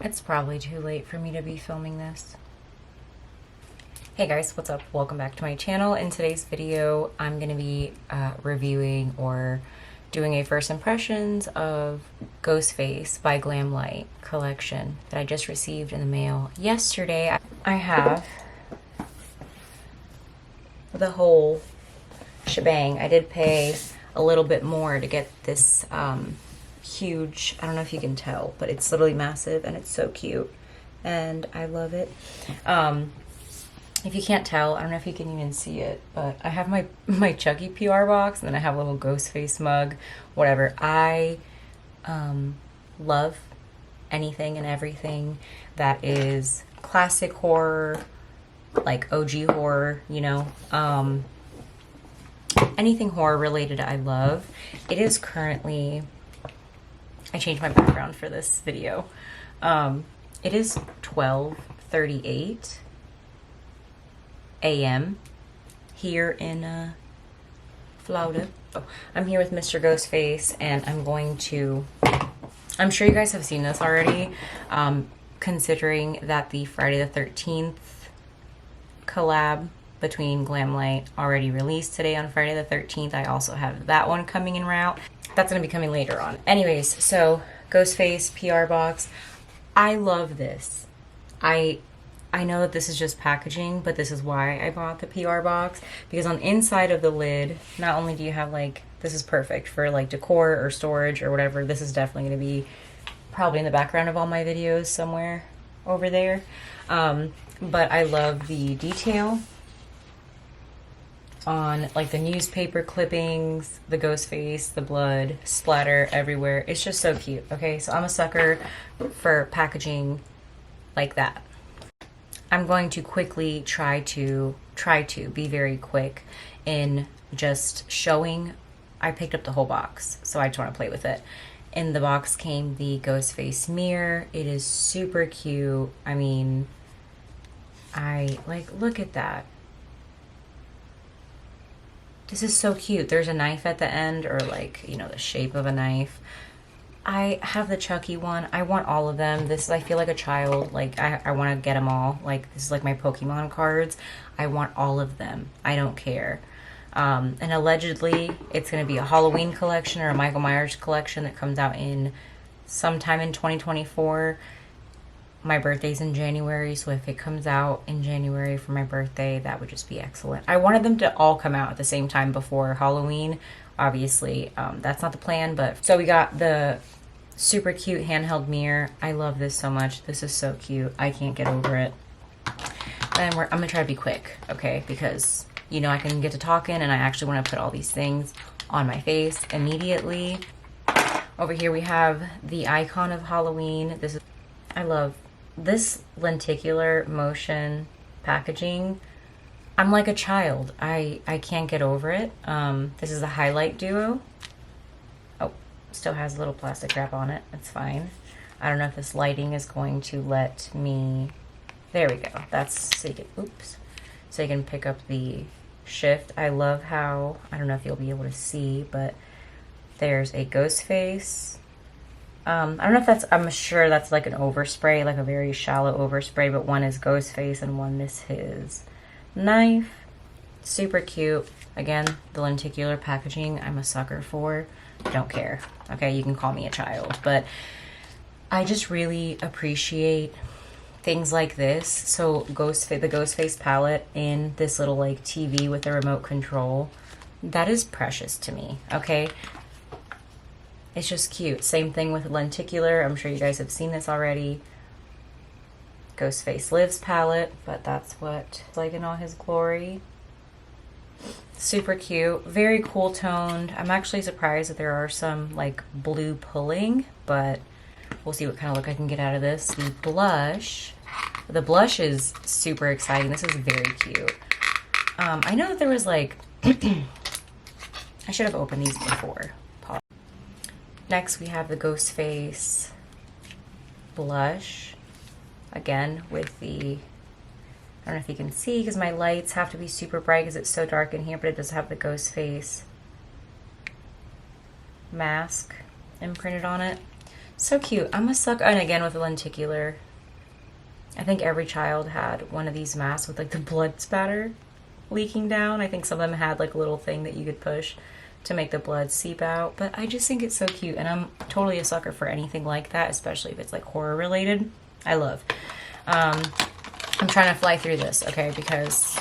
It's probably too late for me to be filming this. Hey guys, what's up? Welcome back to my channel. In today's video, I'm going to be reviewing or doing a first impressions of Ghostface by Glamlite collection that I just received in the mail yesterday. I have the whole shebang. I did pay a little bit more to get this huge, I don't know if you can tell, but it's literally massive and it's so cute and I love it. If you can't tell, I don't know if you can even see it, but I have my Chucky PR box and then I have a little Ghostface mug, whatever. I love anything and everything that is classic horror, like OG horror, you know. Anything horror related I love. It is currently, I changed my background for this video. It is 12:38 a.m. here in Florida. Oh, I'm here with Mr. Ghostface and I'm going to, I'm sure you guys have seen this already, considering that the Friday the 13th collab between Glamlite already released today on Friday the 13th. I also have that one coming en route. That's going to be coming later on. Anyways, so Ghostface PR box. I love this. I know that this is just packaging, but this is why I bought the PR box, because on the inside of the lid, not only do you have like, this is perfect for like decor or storage or whatever. This is definitely going to be probably in the background of all my videos somewhere over there. But I love the detail on like the newspaper clippings, the Ghostface, the blood splatter everywhere. It's just so cute. Okay, so I'm a sucker for packaging like that. I'm going to quickly try to be very quick in just showing. I picked up the whole box, so I just want to play with it. In the box came the Ghostface mirror. It is super cute. I mean, look at that. This is so cute. There's a knife at the end, or like, you know, the shape of a knife. I have the Chucky one. I want all of them. This is, I feel like a child. Like, I want to get them all. Like, this is like my Pokemon cards. I want all of them. I don't care. And allegedly, it's going to be a Halloween collection or a Michael Myers collection that comes out in sometime in 2024. My birthday's in January, so if it comes out in January for my birthday, that would just be excellent. I wanted them to all come out at the same time before Halloween. Obviously, that's not the plan, but so we got the super cute handheld mirror. I love this so much. This is so cute. I can't get over it. And I'm gonna try to be quick, okay? Because, you know, I can get to talking and I actually want to put all these things on my face immediately. Over here we have the icon of Halloween. This is, I love this lenticular motion packaging. I'm like a child. I can't get over it. This is a highlight duo. Oh, still has a little plastic wrap on it. It's fine. I don't know if this lighting is going to let me. There we go. That's so you can, oops. So you can pick up the shift. I love how, I don't know if you'll be able to see, but there's a Ghostface. I don't know if that's, I'm sure that's like an overspray, like a very shallow overspray, but one is Ghostface and one is his knife. Super cute. Again, the lenticular packaging I'm a sucker for. Don't care. Okay, you can call me a child, but I just really appreciate things like this. So the Ghostface palette in this little like TV with a remote control, that is precious to me. Okay, it's just cute. Same thing with lenticular. I'm sure you guys have seen this already. Ghostface Lives palette, but that's what it's like in all his glory. Super cute, very cool toned. I'm actually surprised that there are some like blue pulling, but we'll see what kind of look I can get out of this. The blush is super exciting. This is very cute. I know that there was like, I should have opened these before. Pause. Next we have the Ghostface blush. Again, with the, I don't know if you can see because my lights have to be super bright because it's so dark in here, but it does have the Ghostface mask imprinted on it. So cute. I'm a sucker. And again with the lenticular. I think every child had one of these masks with like the blood spatter leaking down. I think some of them had like a little thing that you could push to make the blood seep out. But I just think it's so cute, and I'm totally a sucker for anything like that, especially if it's like horror related. I love. I'm trying to fly through this, okay, because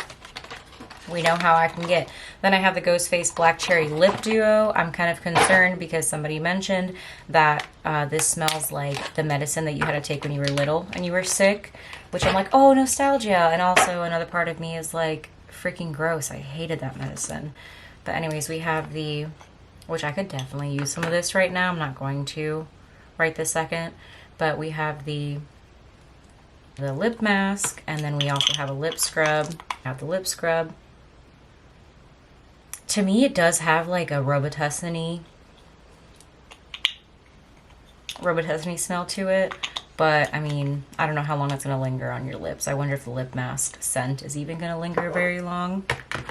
we know how I can get. Then I have the Ghostface Black Cherry Lip Duo. I'm kind of concerned because somebody mentioned that this smells like the medicine that you had to take when you were little and you were sick, which I'm like, oh, nostalgia. And also another part of me is like, freaking gross. I hated that medicine. But anyways, we have the, which I could definitely use some of this right now. I'm not going to right this second. But we have the lip mask, and then we also have a lip scrub. I have the lip scrub. To me, it does have like a Robitussin-y smell to it. But, I mean, I don't know how long it's going to linger on your lips. I wonder if the lip mask scent is even going to linger very long. I'm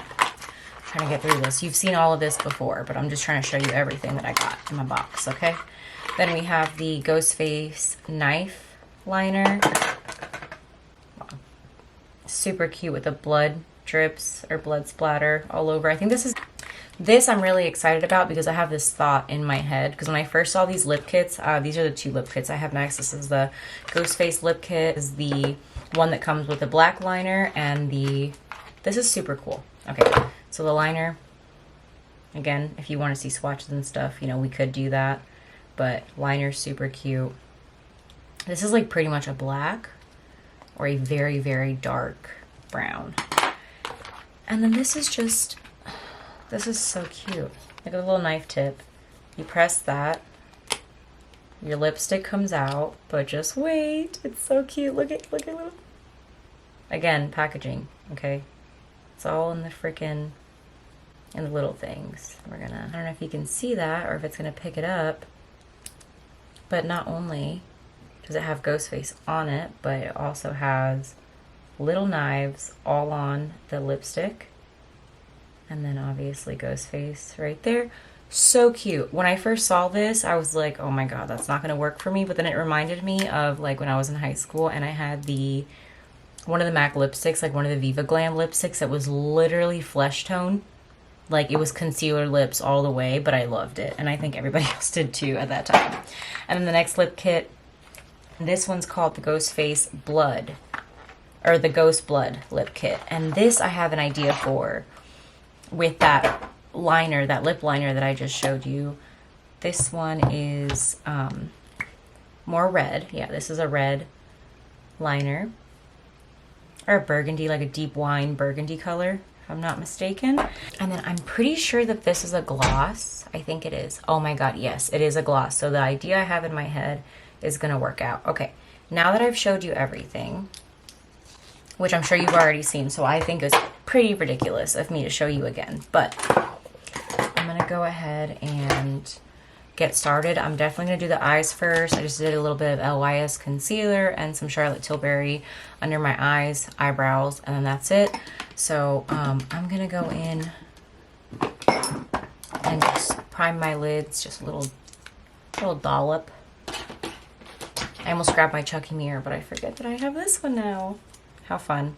trying to get through this. You've seen all of this before, but I'm just trying to show you everything that I got in my box, okay? Then we have the Ghostface Knife Liner. Super cute with the blood drips or blood splatter all over. I think this I'm really excited about because I have this thought in my head. Because when I first saw these lip kits, these are the two lip kits I have next. This is the Ghostface lip kit. This is the one that comes with the black liner, and this is super cool. Okay, so the liner, again, if you want to see swatches and stuff, you know, we could do that. But liner's super cute. This is like pretty much a black or a very, very dark brown. And then this is just... this is so cute. Look at the little knife tip. You press that. Your lipstick comes out, but just wait. It's so cute. Look at little. Again, packaging, okay? It's all in the little things. I don't know if you can see that or if it's gonna pick it up. But not only does it have Ghostface on it, but it also has little knives all on the lipstick. And then obviously Ghostface right there. So cute. When I first saw this, I was like, oh my god, that's not going to work for me. But then it reminded me of like when I was in high school and I had one of the MAC lipsticks, like one of the Viva Glam lipsticks that was literally flesh tone. Like it was concealer lips all the way, but I loved it. And I think everybody else did too at that time. And then the next lip kit, this one's called the Ghostface Blood, or the Ghost Blood lip kit. And this I have an idea for. With that liner, that lip liner that I just showed you. This one is more red. Yeah, this is a red liner. Or a burgundy, like a deep wine burgundy color, if I'm not mistaken. And then I'm pretty sure that this is a gloss. I think it is. Oh my god, yes, it is a gloss. So the idea I have in my head is going to work out. Okay, now that I've showed you everything, which I'm sure you've already seen, so I think it's pretty ridiculous of me to show you again. But I'm going to go ahead and get started. I'm definitely going to do the eyes first. I just did a little bit of LYS concealer and some Charlotte Tilbury under my eyes, eyebrows, and then that's it. So I'm going to go in and just prime my lids, just a little dollop. I almost grabbed my Chucky mirror, but I forget that I have this one now. How fun.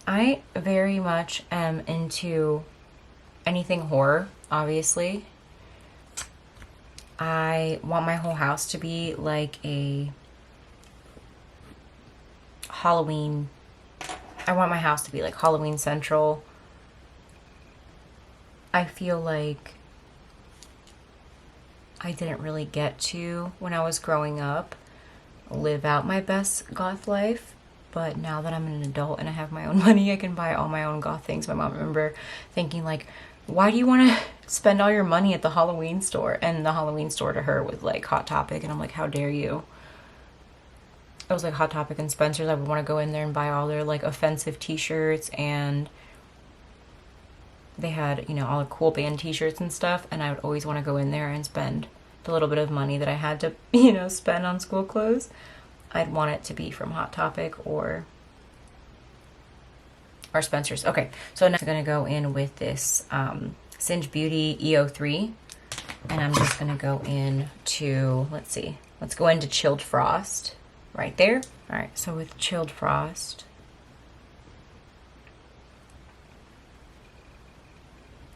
I very much am into anything horror, obviously. I want my whole house to be like a Halloween. I want my house to be like Halloween Central. I feel like I didn't really get to, when I was growing up, live out my best goth life. But now that I'm an adult and I have my own money, I can buy all my own goth things. My mom, remember thinking like, why do you want to spend all your money at the Halloween store? And the Halloween store to her was like Hot Topic. And I'm like, how dare you? It was like Hot Topic and Spencer's. I would want to go in there and buy all their like offensive t-shirts. And they had, you know, all the cool band t-shirts and stuff. And I would always want to go in there and spend the little bit of money that I had to, you know, spend on school clothes. I'd want it to be from Hot Topic or Spencer's. Okay, so now I'm going to go in with this Singe Beauty EO3. And I'm just going to go in to, let's see, Let's go into Chilled Frost right there. All right, so with Chilled Frost,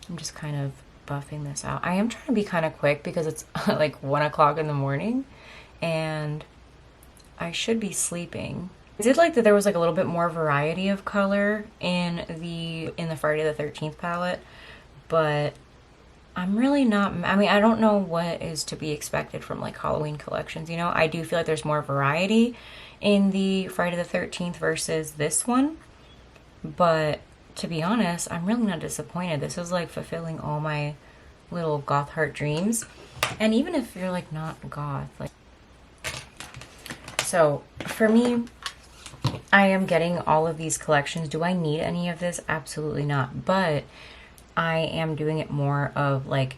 I'm just kind of buffing this out. I am trying to be kind of quick because it's like 1 o'clock in the morning and I should be sleeping. I did like that there was like a little bit more variety of color in the Friday the 13th palette, but I'm really not, I mean, I don't know what is to be expected from like Halloween collections, you know? I do feel like there's more variety in the Friday the 13th versus this one, but to be honest, I'm really not disappointed. This is like fulfilling all my little goth heart dreams. And even if you're like not goth, like, so for me, I am getting all of these collections. Do I need any of this? Absolutely not. But I am doing it more of like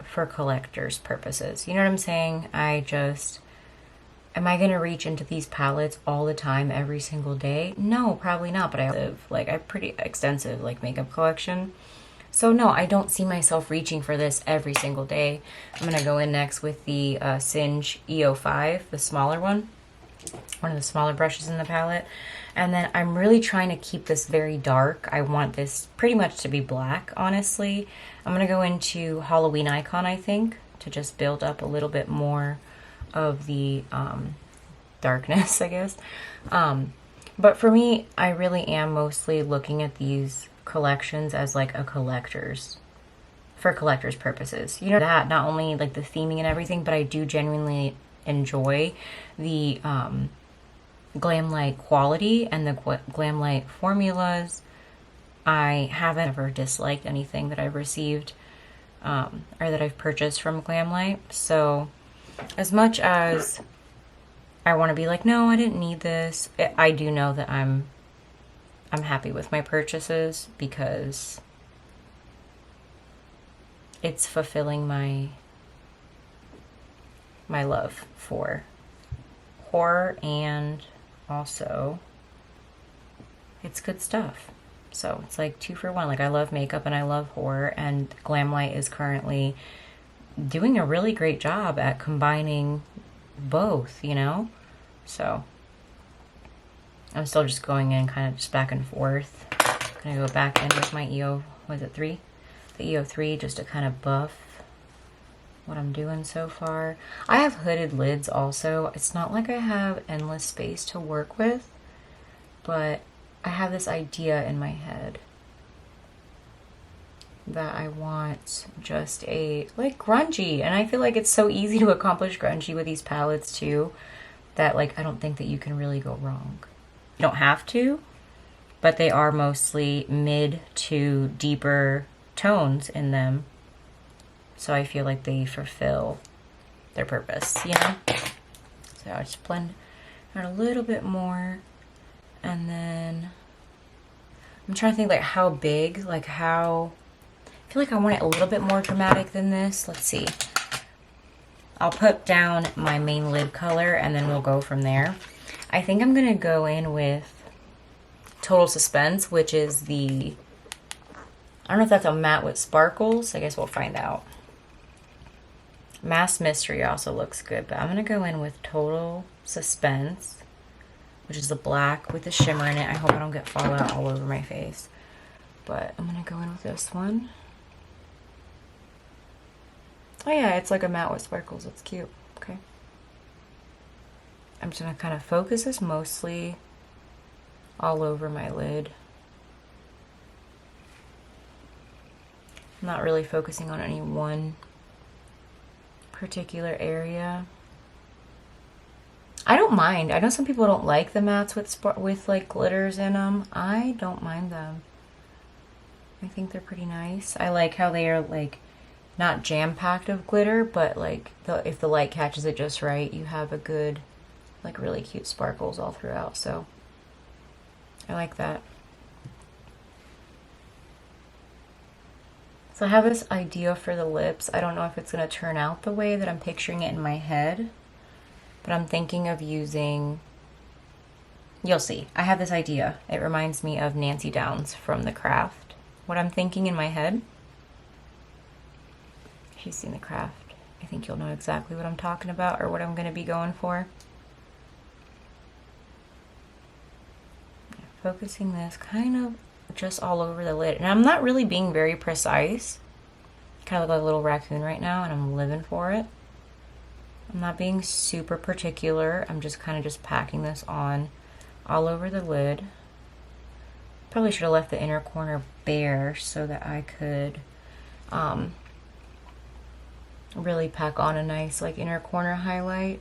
for collectors purposes. You know what I'm saying? Am I going to reach into these palettes all the time, every single day? No, probably not. But I have like a pretty extensive like makeup collection. So no, I don't see myself reaching for this every single day. I'm going to go in next with the Singe EO5, the smaller one of the smaller brushes in the palette. And then I'm really trying to keep this very dark. I want this pretty much to be black, honestly. I'm going to go into Halloween Icon, I think, to just build up a little bit more of the darkness, I guess. But for me, I really am mostly looking at these collections as like a for collector's purposes. You know, that not only like the theming and everything, but I do genuinely enjoy the Glamlite quality and the Glamlite formulas. I haven't ever disliked anything that I've received or that I've purchased from Glamlite. So as much as I want to be like, no, I didn't need this, I do know that I'm happy with my purchases because it's fulfilling my love for horror, and also it's good stuff. So it's like 2 for 1. Like, I love makeup and I love horror, and Glamlite is currently doing a really great job at combining both, you know? So I'm still just going in kind of just back and forth. I'm gonna go back in with my the EO3, just to kind of buff what I'm doing so far. I have hooded lids also. It's not like I have endless space to work with, but I have this idea in my head that I want just a, like, grungy, and I feel like it's so easy to accomplish grungy with these palettes too, that like I don't think that you can really go wrong. You don't have to, but they are mostly mid to deeper tones in them. So I feel like they fulfill their purpose, you know? So I just blend out a little bit more. And then I'm trying to think like how big, like how, I feel like I want it a little bit more dramatic than this. Let's see. I'll put down my main lid color and then we'll go from there. I think I'm going to go in with Total Suspense, which is the, I don't know if that's a matte with sparkles. I guess we'll find out. Masked Mystery also looks good, but I'm going to go in with Total Suspense, which is the black with the shimmer in it. I hope I don't get fallout all over my face. But I'm going to go in with this one. Oh yeah, it's like a matte with sparkles. It's cute. Okay. I'm just going to kind of focus this mostly all over my lid. I'm not really focusing on any one particular area. I don't mind. I know some people don't like the mattes with like glitters in them. I don't mind them. I think they're pretty nice. I like how they are like not jam-packed of glitter, but like if the light catches it just right, you have a good, like, really cute sparkles all throughout. So I like that. So I have this idea for the lips. I don't know if it's going to turn out the way that I'm picturing it in my head, but I'm thinking of using, you'll see. I have this idea. It reminds me of Nancy Downs from The Craft. What I'm thinking in my head, if you've seen The Craft, I think you'll know exactly what I'm talking about or what I'm going to be going for. Focusing this kind of just all over the lid. And I'm not really being very precise. Kind of look like a little raccoon right now, and I'm living for it. I'm not being super particular. I'm just kind of just packing this on all over the lid. Probably should have left the inner corner bare so that I could really pack on a nice like inner corner highlight.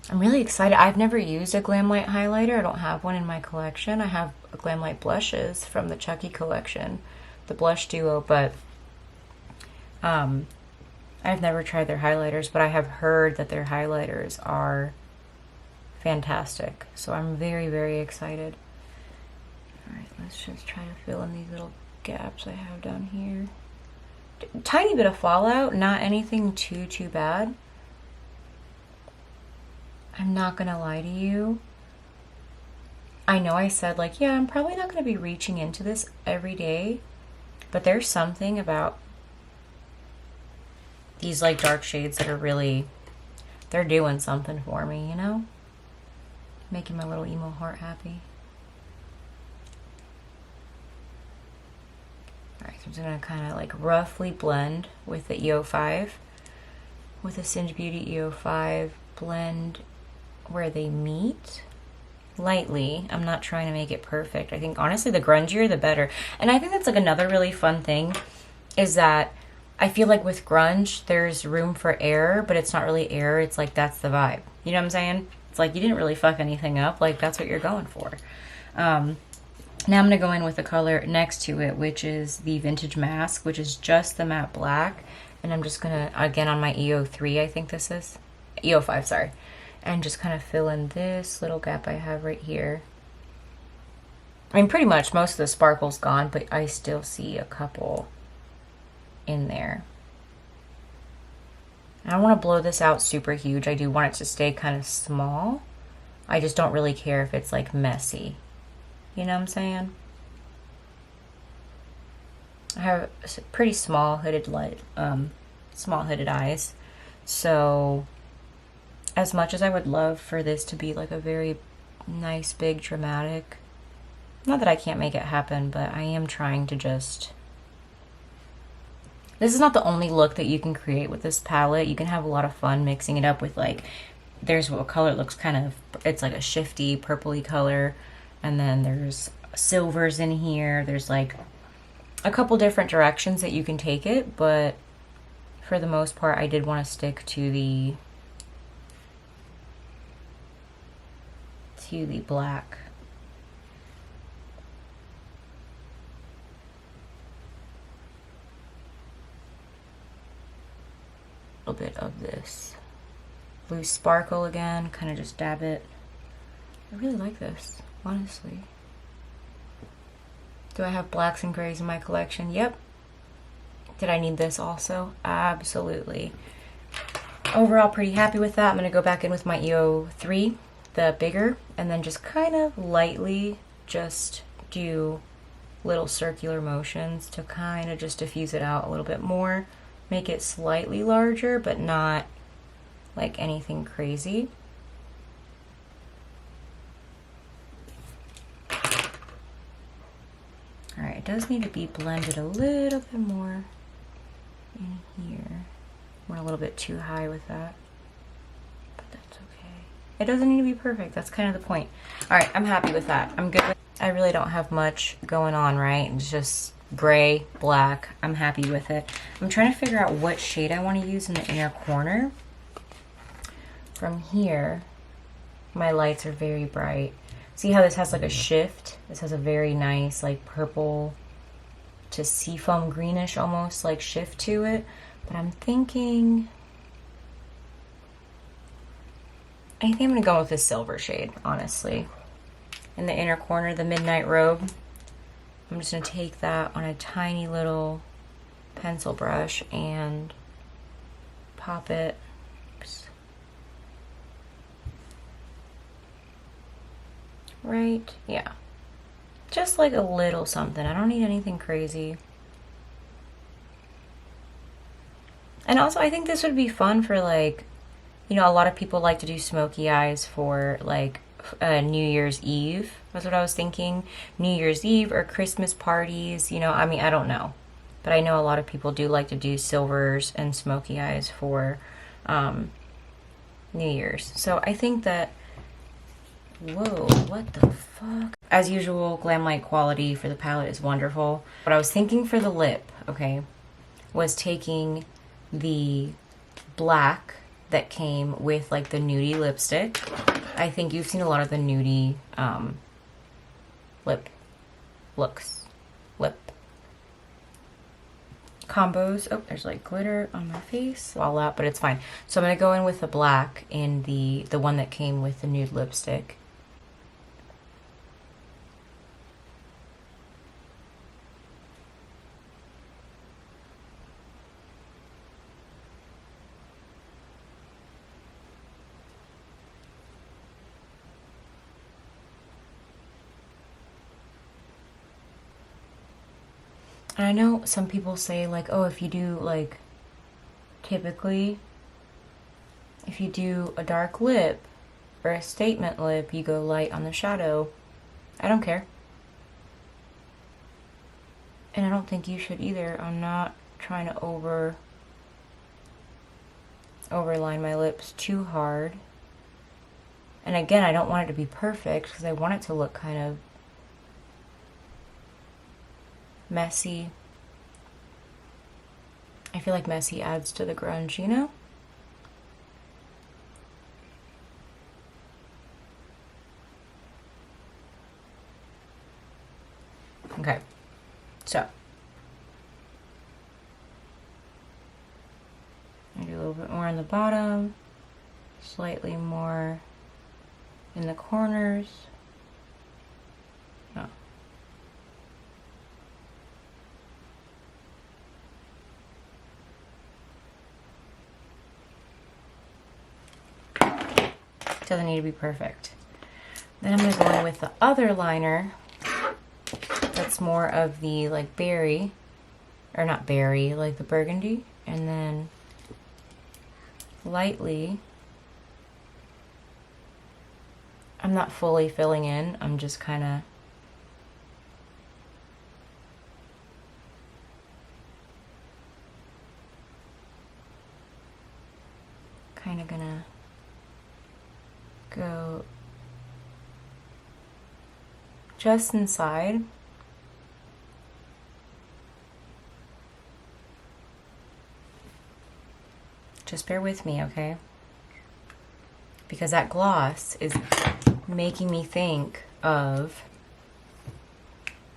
I'm really excited. I've never used a Glamlite highlighter. I don't have one in my collection. I have Glamlite blushes from the Chucky collection, the blush duo, but I've never tried their highlighters, but I have heard that their highlighters are fantastic. So I'm very, very excited. All right, let's just try to fill in these little gaps I have down here. Tiny bit of fallout, not anything too bad. I'm not gonna lie to you. I know I said like, yeah, I'm probably not gonna be reaching into this every day, but there's something about these like dark shades that are really, they're doing something for me, you know? Making my little emo heart happy. Alright, so I'm just gonna kind of like roughly blend with the EO5, with the Singe Beauty EO5, blend where they meet lightly. I'm not trying to make it perfect. I think honestly the grungier the better. And I think that's like another really fun thing is that I feel like with grunge there's room for error, but it's not really error. It's like that's the vibe. You know what I'm saying? It's like you didn't really fuck anything up. Like that's what you're going for. Now I'm going to go in with the color next to it, which is the Vintage Mask, which is just the matte black. And I'm just going to, again on my EO3, I think this is. EO5, sorry. And just kind of fill in this little gap I have right here. I mean, pretty much most of the sparkle's gone, but I still see a couple in there. I don't want to blow this out super huge. I do want it to stay kind of small. I just don't really care if it's like messy. You know what I'm saying? I have pretty small hooded light, small hooded eyes. So as much as I would love for this to be like a very nice, big, dramatic, not that I can't make it happen, but I am trying to just, this is not the only look that you can create with this palette. You can have a lot of fun mixing it up with like, there's what color looks kind of, it's like a shifty purpley color. And then there's silvers in here. There's like a couple different directions that you can take it, but for the most part, I did want to stick to the black. A little bit of this loose sparkle again, kind of just dab it. I really like this, honestly. Do I have blacks and grays in my collection? Yep. Did I need this also? Absolutely. Overall, pretty happy with that. I'm going to go back in with my EO3, the bigger, and then just kind of lightly just do little circular motions to kind of just diffuse it out a little bit more. Make it slightly larger, but not like anything crazy. Alright, it does need to be blended a little bit more in here. Went a little bit too high with that, but that's okay. It doesn't need to be perfect. That's kind of the point. Alright, I'm happy with that. I'm good with, I really don't have much going on, right? It's just gray, black. I'm happy with it. I'm trying to figure out what shade I want to use in the inner corner. From here, my lights are very bright. See how this has like a shift? This has a very nice like purple to seafoam greenish almost like shift to it. But I'm thinking, I think I'm gonna go with this silver shade, honestly. In the inner corner, the Midnight Robe. I'm just gonna take that on a tiny little pencil brush and pop it. Oops. Right, yeah. Just like a little something. I don't need anything crazy. And also, I think this would be fun for like, you know, a lot of people like to do smoky eyes for like New Year's Eve. That's what I was thinking. New Year's Eve or Christmas parties. You know, I mean, I don't know. But I know a lot of people do like to do silvers and smoky eyes for New Year's. So I think that, whoa, what the fuck? As usual, Glamlite quality for the palette is wonderful. What I was thinking for the lip, okay, was taking the black that came with like the nudie lipstick. I think you've seen a lot of the nudie lip combos. Oh, there's like glitter on my face. All out, but it's fine. So I'm gonna go in with the black in the one that came with the nude lipstick. And I know some people say like, oh, if you do like, typically, if you do a dark lip or a statement lip, you go light on the shadow. I don't care. And I don't think you should either. I'm not trying to overline my lips too hard. And again, I don't want it to be perfect because I want it to look kind of messy. I feel like messy adds to the grunge, you know? Okay, so I do a little bit more on the bottom, slightly more in the corners. Oh. Doesn't need to be perfect. Then I'm going to go in with the other liner that's more of the like berry, or not berry, like the burgundy, and then lightly, I'm not fully filling in, I'm just kind of gonna go just inside. Just bear with me, okay? Because that gloss is making me think of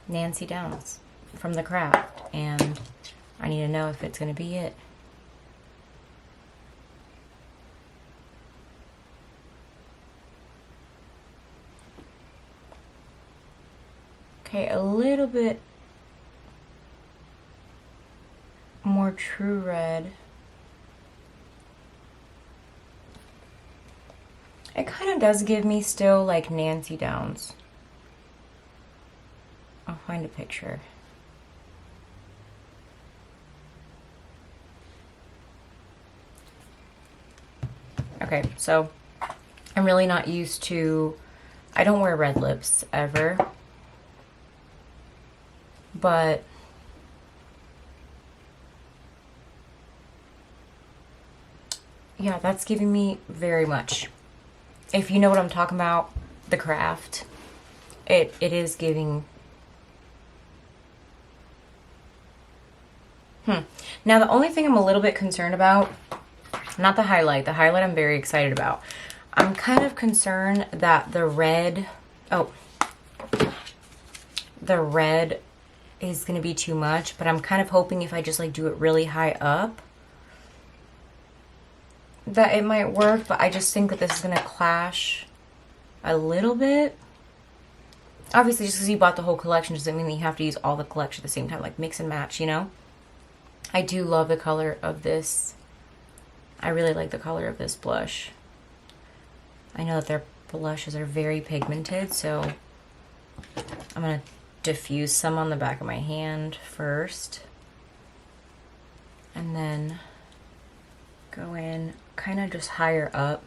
Nancy Downs from The Craft, and I need to know if it's going to be it. Okay, a little bit more true red. It kind of does give me still like Nancy Downs. I'll find a picture. Okay, so I'm really not used to, I don't wear red lips ever, but yeah, that's giving me very much. If you know what I'm talking about, The Craft, it is giving. Now the only thing I'm a little bit concerned about, not the highlight. The highlight I'm very excited about. I'm kind of concerned that the red, the red is going to be too much, but I'm kind of hoping if I just like do it really high up, that it might work, but I just think that this is going to clash a little bit. Obviously, just because you bought the whole collection doesn't mean that you have to use all the collection at the same time, like mix and match, you know? I do love the color of this. I really like the color of this blush. I know that their blushes are very pigmented, so I'm going to diffuse some on the back of my hand first. And then go in kind of just higher up.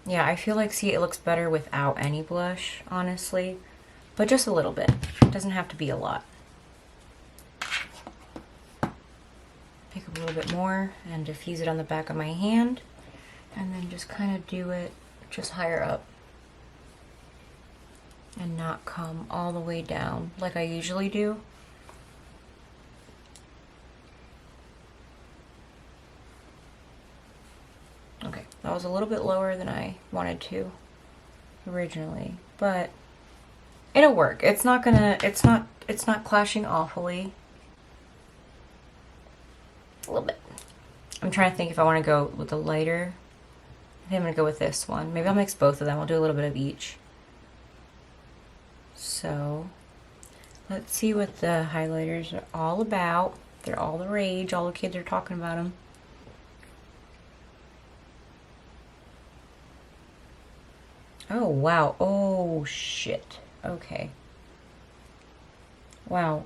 Yeah, I feel like, see, it looks better without any blush, honestly. But just a little bit. It doesn't have to be a lot. Pick up a little bit more and diffuse it on the back of my hand. And then just kind of do it just higher up. And not come all the way down like I usually do. Okay, that was a little bit lower than I wanted to originally, but it'll work. It's not clashing awfully. A little bit. I'm trying to think if I want to go with a lighter. I think I'm going to go with this one. Maybe I'll mix both of them. I'll do a little bit of each. So, let's see what the highlighters are all about. They're all the rage. All the kids are talking about them. Oh, wow. Oh, shit. Okay. Wow.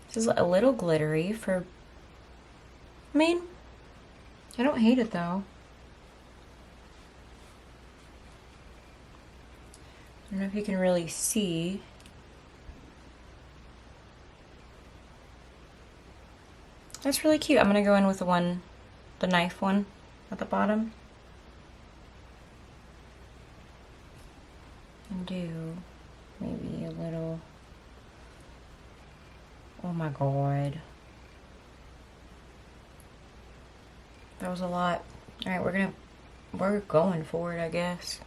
This is a little glittery for... I mean, I don't hate it, though. I don't know if you can really see. That's really cute. I'm gonna go in with the knife one at the bottom. And do maybe a little, oh my god. That was a lot. Alright, we're going for it, I guess.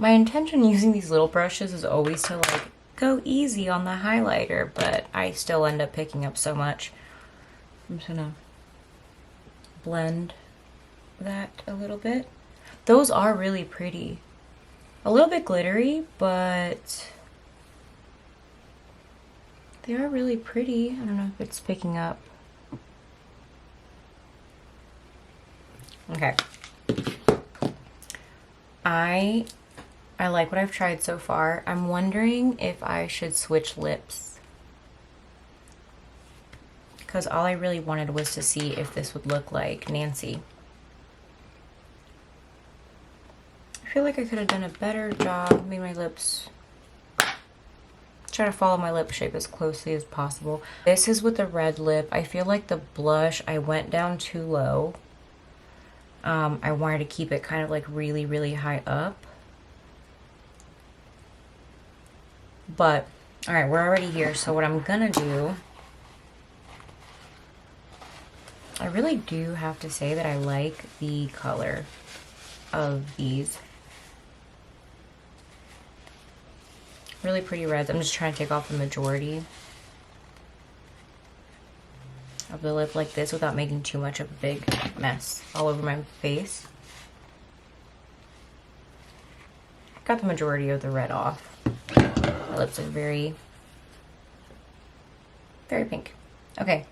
My intention using these little brushes is always to like go easy on the highlighter, but I still end up picking up so much. I'm just gonna blend that a little bit. Those are really pretty. A little bit glittery, but they are really pretty. I don't know if it's picking up. Okay. I like what I've tried so far. I'm wondering if I should switch lips. Because all I really wanted was to see if this would look like Nancy. I feel like I could have done a better job, made my lips, try to follow my lip shape as closely as possible. This is with the red lip. I feel like the blush, I went down too low. I wanted to keep it kind of like really, really high up. But, alright, we're already here, so what I'm gonna do, I really do have to say that I like the color of these. Really pretty reds. I'm just trying to take off the majority of the lip like this without making too much of a big mess all over my face. Got the majority of the red off. My lips are very, very pink. Okay.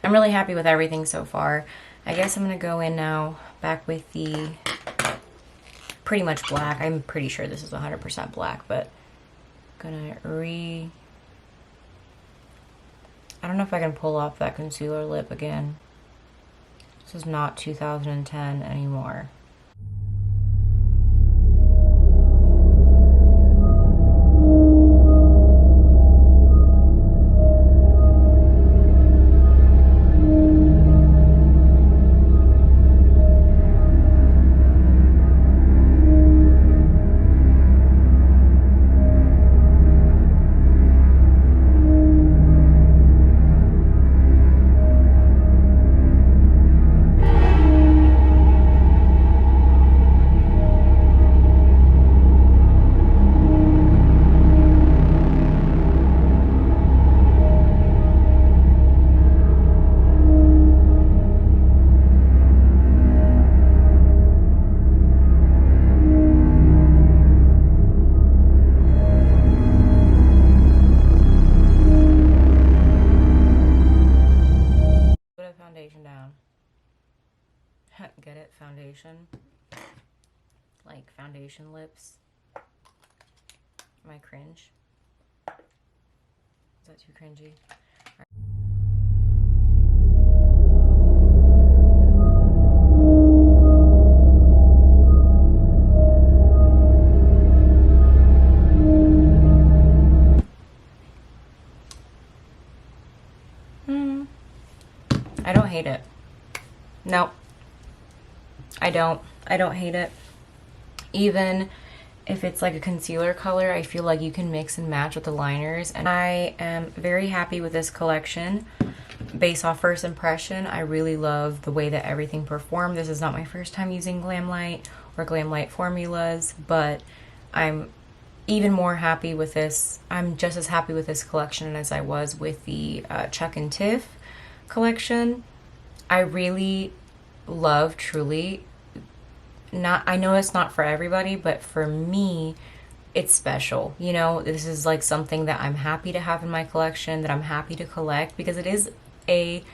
I'm really happy with everything so far. I guess I'm gonna go in now back with the pretty much black. I'm pretty sure this is 100% black, but I'm gonna I don't know if I can pull off that concealer lip again. This is not 2010 anymore. Foundation down. Get it? Foundation. like foundation lips. Am I cringe? Is that too cringy? I don't hate it. No, I don't. I don't hate it. Even if it's like a concealer color, I feel like you can mix and match with the liners. And I am very happy with this collection. Based off first impression, I really love the way that everything performed. This is not my first time using Glamlite or Glamlite formulas, but I'm even more happy with this. I'm just as happy with this collection as I was with the Chuck and Tiff collection. I really love, truly, I know it's not for everybody, but for me, it's special. You know, this is like something that I'm happy to have in my collection, that I'm happy to collect, because it is a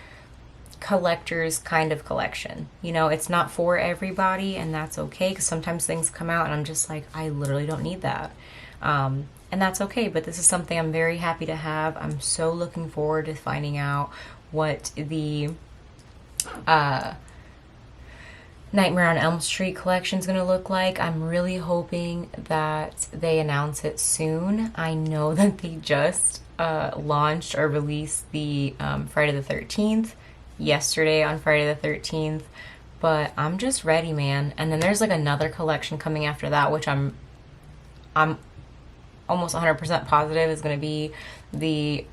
collector's kind of collection. You know, it's not for everybody, and that's okay, because sometimes things come out and I'm just like, I literally don't need that. And that's okay, but this is something I'm very happy to have. I'm so looking forward to finding out what the Nightmare on Elm Street collection is going to look like. I'm really hoping that they announce it soon. I know that they just launched or released the Friday the 13th yesterday on Friday the 13th, but I'm just ready, man. And then there's like another collection coming after that, which I'm almost 100% positive is going to be the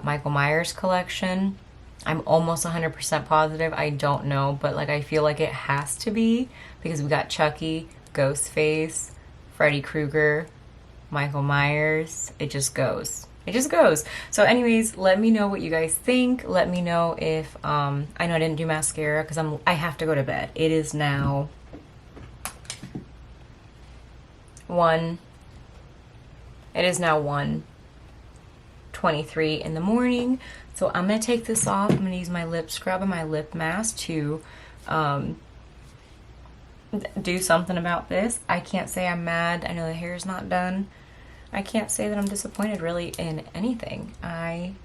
Michael Myers collection. I'm almost 100% positive. I don't know, but like I feel like it has to be, because we got Chucky, Ghostface, Freddy Krueger, Michael Myers. It just goes. It just goes. So anyways, let me know what you guys think. Let me know if I know I didn't do mascara because I have to go to bed. It is now 1:23 in the morning. So I'm going to take this off. I'm going to use my lip scrub and my lip mask to do something about this. I can't say I'm mad. I know the hair is not done. I can't say that I'm disappointed really in anything. I'm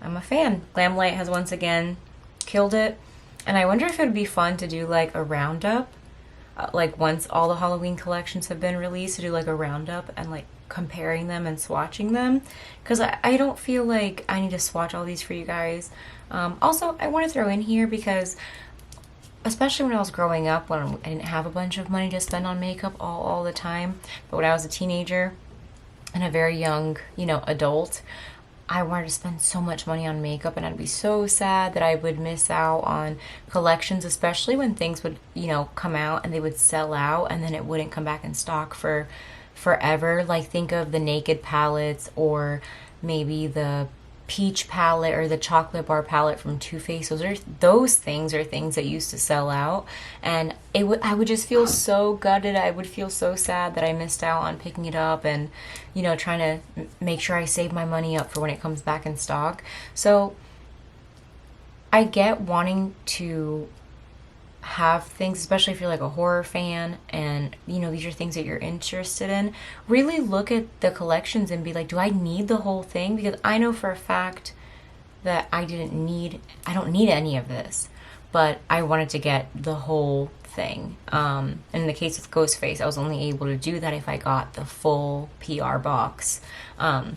a fan. Glamlite has once again killed it. And I wonder if it would be fun to do like a roundup. Like once all the Halloween collections have been released, to do like a roundup and like comparing them and swatching them, because I don't feel like I need to swatch all these for you guys. Also, I want to throw in here, because especially when I was growing up, when I didn't have a bunch of money to spend on makeup all the time, but when I was a teenager and a very young, you know, adult, I wanted to spend so much money on makeup, and I'd be so sad that I would miss out on collections, especially when things would, you know, come out and they would sell out and then it wouldn't come back in stock for forever. Like think of the Naked palettes, or maybe the peach palette or the chocolate bar palette from Too Faced. Those things are things that used to sell out, and I would just feel so gutted. I would feel so sad that I missed out on picking it up and, you know, trying to make sure I save my money up for when it comes back in stock. So I get wanting to have things, especially if you're like a horror fan and, you know, these are things that you're interested in. Really look at the collections and be like, do I need the whole thing? Because I know for a fact that I don't need any of this, but I wanted to get the whole thing. In the case with Ghostface, I was only able to do that if I got the full PR box, to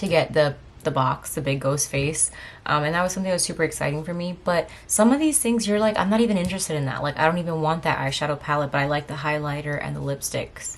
get the box, the big Ghostface, and that was something that was super exciting for me. But some of these things, you're like, I'm not even interested in that. Like, I don't even want that eyeshadow palette, but I like the highlighter and the lipsticks.